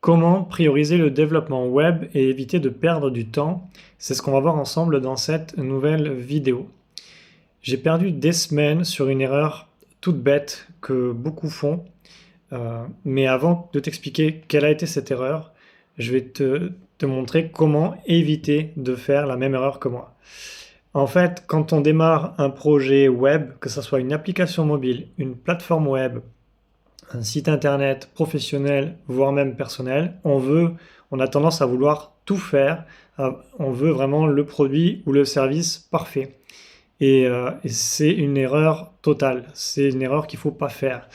Comment prioriser le développement web et éviter de perdre du temps? C'est ce qu'on va voir ensemble dans cette nouvelle vidéo. J'ai perdu des semaines sur une erreur toute bête que beaucoup font, mais avant de t'expliquer quelle a été cette erreur, je vais te montrer comment éviter de faire la même erreur que moi. En fait, quand on démarre un projet web, que ce soit une application mobile, une plateforme web, un site internet professionnel, voire même personnel, on a tendance à vouloir tout faire. On veut vraiment le produit ou le service parfait. Et c'est une erreur totale. C'est une erreur qu'il ne faut pas faire.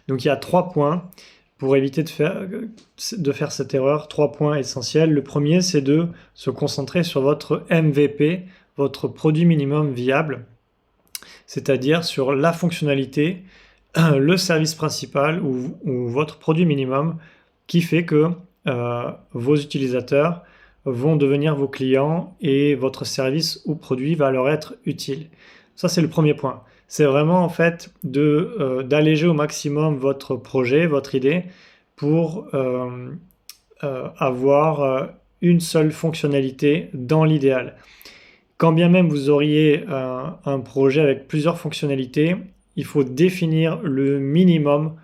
Donc il y a 3 points pour éviter de faire cette erreur. 3 points essentiels. Le premier, c'est de se concentrer sur votre MVP, votre produit minimum viable, c'est-à-dire sur la fonctionnalité, le service principal ou votre produit minimum qui fait que vos utilisateurs vont devenir vos clients et votre service ou produit va leur être utile. Ça, c'est le premier point. C'est vraiment en fait d'alléger au maximum votre projet, votre idée pour avoir une seule fonctionnalité dans l'idéal. Quand bien même vous auriez un projet avec plusieurs fonctionnalités, il faut définir le minimum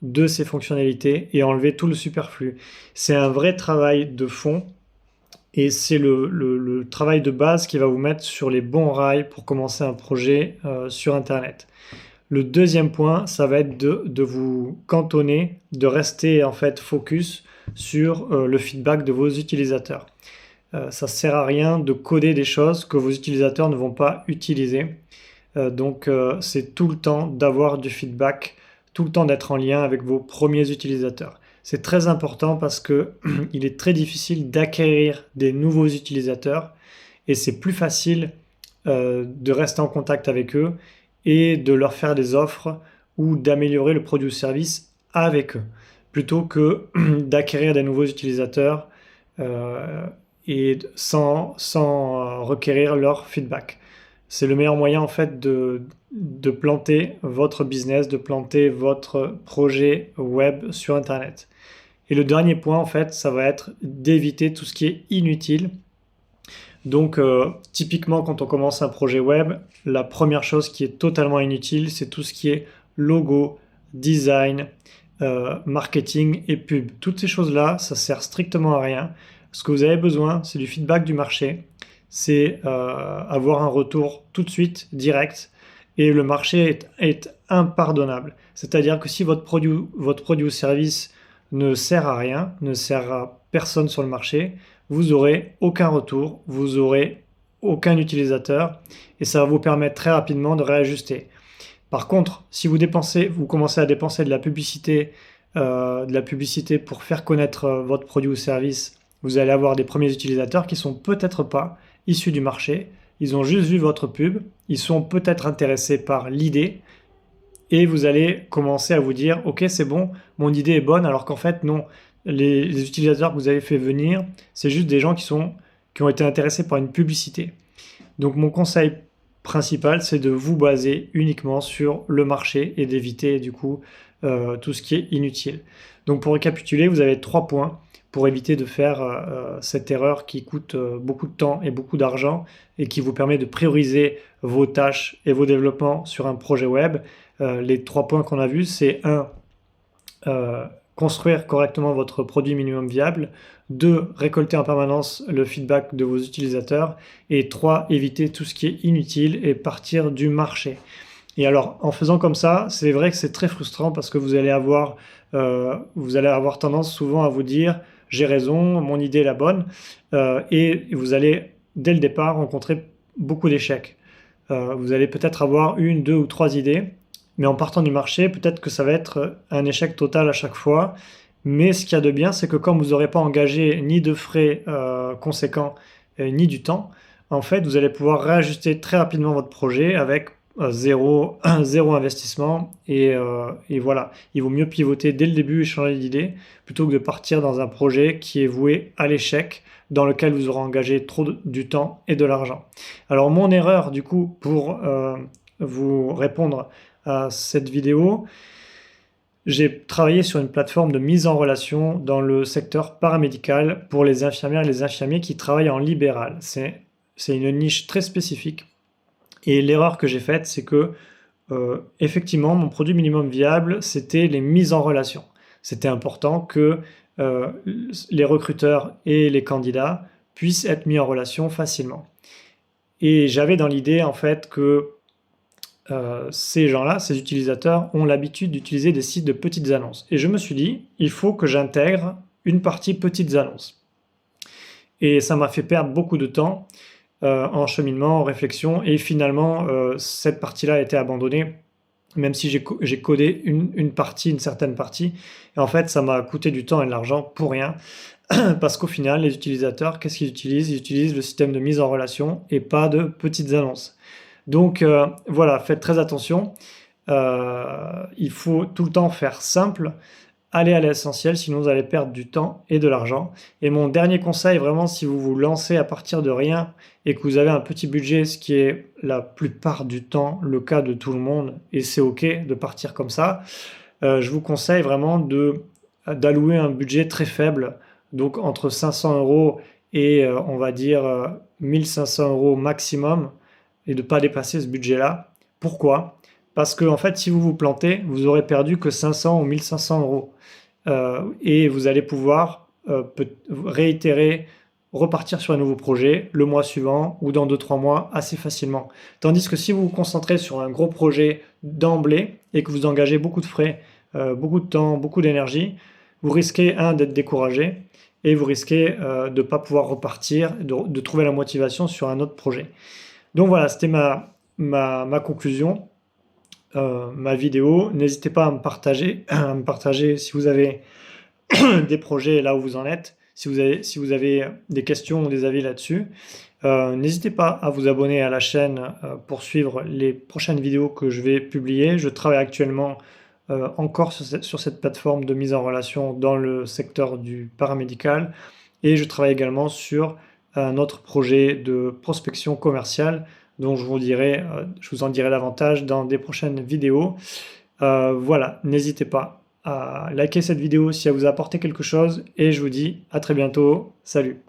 de ces fonctionnalités et enlever tout le superflu. C'est un vrai travail de fond et c'est le travail de base qui va vous mettre sur les bons rails pour commencer un projet sur Internet. Le deuxième point, ça va être de vous cantonner, de rester en fait focus sur le feedback de vos utilisateurs. Ça ne sert à rien de coder des choses que vos utilisateurs ne vont pas utiliser. Donc c'est tout le temps d'avoir du feedback, tout le temps d'être en lien avec vos premiers utilisateurs. C'est très important parce que il est très difficile d'acquérir des nouveaux utilisateurs et c'est plus facile de rester en contact avec eux et de leur faire des offres ou d'améliorer le produit ou service avec eux plutôt que d'acquérir des nouveaux utilisateurs et sans requérir leur feedback. C'est le meilleur moyen en fait de planter votre business, de planter votre projet web sur Internet. Et le dernier point en fait, ça va être d'éviter tout ce qui est inutile. Donc typiquement quand on commence un projet web, la première chose qui est totalement inutile, c'est tout ce qui est logo, design, marketing et pub. Toutes ces choses-là, ça sert strictement à rien. Ce que vous avez besoin, c'est du feedback du marché, c'est avoir un retour tout de suite, direct, et le marché est impardonnable. C'est-à-dire que si votre produit ou service ne sert à rien, ne sert à personne sur le marché, vous aurez aucun retour, vous aurez aucun utilisateur, et ça va vous permettre très rapidement de réajuster. Par contre, si vous commencez à dépenser de la publicité pour faire connaître votre produit ou service, vous allez avoir des premiers utilisateurs qui sont peut-être pas issus du marché, ils ont juste vu votre pub, ils sont peut-être intéressés par l'idée et vous allez commencer à vous dire ok c'est bon, mon idée est bonne alors qu'en fait non, les utilisateurs que vous avez fait venir, c'est juste des gens qui ont été intéressés par une publicité. Donc mon conseil principal c'est de vous baser uniquement sur le marché et d'éviter du coup tout ce qui est inutile. Donc pour récapituler, vous avez 3 points pour éviter de faire cette erreur qui coûte beaucoup de temps et beaucoup d'argent et qui vous permet de prioriser vos tâches et vos développements sur un projet web. Les 3 points qu'on a vus, c'est 1. Construire correctement votre produit minimum viable. 2. Récolter en permanence le feedback de vos utilisateurs. Et 3. Éviter tout ce qui est inutile et partir du marché. Et alors, en faisant comme ça, c'est vrai que c'est très frustrant parce que vous allez avoir tendance souvent à vous dire j'ai raison, mon idée est la bonne, et vous allez dès le départ rencontrer beaucoup d'échecs. Vous allez peut-être avoir 1, 2 ou 3 idées, mais en partant du marché, peut-être que ça va être un échec total à chaque fois. Mais ce qu'il y a de bien, c'est que comme vous n'aurez pas engagé ni de frais conséquents, ni du temps, en fait, vous allez pouvoir réajuster très rapidement votre projet avec zéro investissement et voilà, il vaut mieux pivoter dès le début et changer d'idée plutôt que de partir dans un projet qui est voué à l'échec dans lequel vous aurez engagé du temps et de l'argent. Alors mon erreur du coup pour vous répondre à cette vidéo, J'ai travaillé sur une plateforme de mise en relation dans le secteur paramédical pour les infirmières et les infirmiers qui travaillent en libéral. C'est une niche très spécifique et l'erreur que j'ai faite, c'est que, effectivement, mon produit minimum viable, c'était les mises en relation. C'était important que, les recruteurs et les candidats puissent être mis en relation facilement et j'avais dans l'idée, en fait, que ces gens-là, ces utilisateurs, ont l'habitude d'utiliser des sites de petites annonces. Et je me suis dit, il faut que j'intègre une partie petites annonces. Et ça m'a fait perdre beaucoup de temps en cheminement, en réflexion, et finalement, cette partie-là a été abandonnée, même si j'ai codé une partie, une certaine partie. Et en fait, ça m'a coûté du temps et de l'argent pour rien, parce qu'au final, les utilisateurs, qu'est-ce qu'ils utilisent? Ils utilisent le système de mise en relation et pas de petites annonces. Donc voilà, faites très attention. Il faut tout le temps faire simple, aller à l'essentiel, sinon vous allez perdre du temps et de l'argent. Et mon dernier conseil, vraiment, si vous vous lancez à partir de rien et que vous avez un petit budget, ce qui est la plupart du temps le cas de tout le monde, et c'est OK de partir comme ça, je vous conseille vraiment d'allouer un budget très faible, donc entre 500 euros et on va dire 1500 euros maximum, et de ne pas dépasser ce budget-là. Pourquoi? Parce que en fait, si vous vous plantez, vous aurez perdu que 500 ou 1500 euros. Et vous allez pouvoir réitérer, repartir sur un nouveau projet le mois suivant ou dans 2-3 mois assez facilement. Tandis que si vous vous concentrez sur un gros projet d'emblée et que vous engagez beaucoup de frais, beaucoup de temps, beaucoup d'énergie, vous risquez, d'être découragé et vous risquez de ne pas pouvoir repartir, de trouver la motivation sur un autre projet. Donc voilà, c'était ma conclusion, ma vidéo. N'hésitez pas à me partager si vous avez des projets là où vous en êtes, si vous avez des questions ou des avis là-dessus. N'hésitez pas à vous abonner à la chaîne pour suivre les prochaines vidéos que je vais publier. Je travaille actuellement encore sur cette plateforme de mise en relation dans le secteur du paramédical et je travaille également sur un autre projet de prospection commerciale dont je vous en dirai davantage dans des prochaines vidéos. Voilà, n'hésitez pas à liker cette vidéo si elle vous a apporté quelque chose et je vous dis à très bientôt. Salut!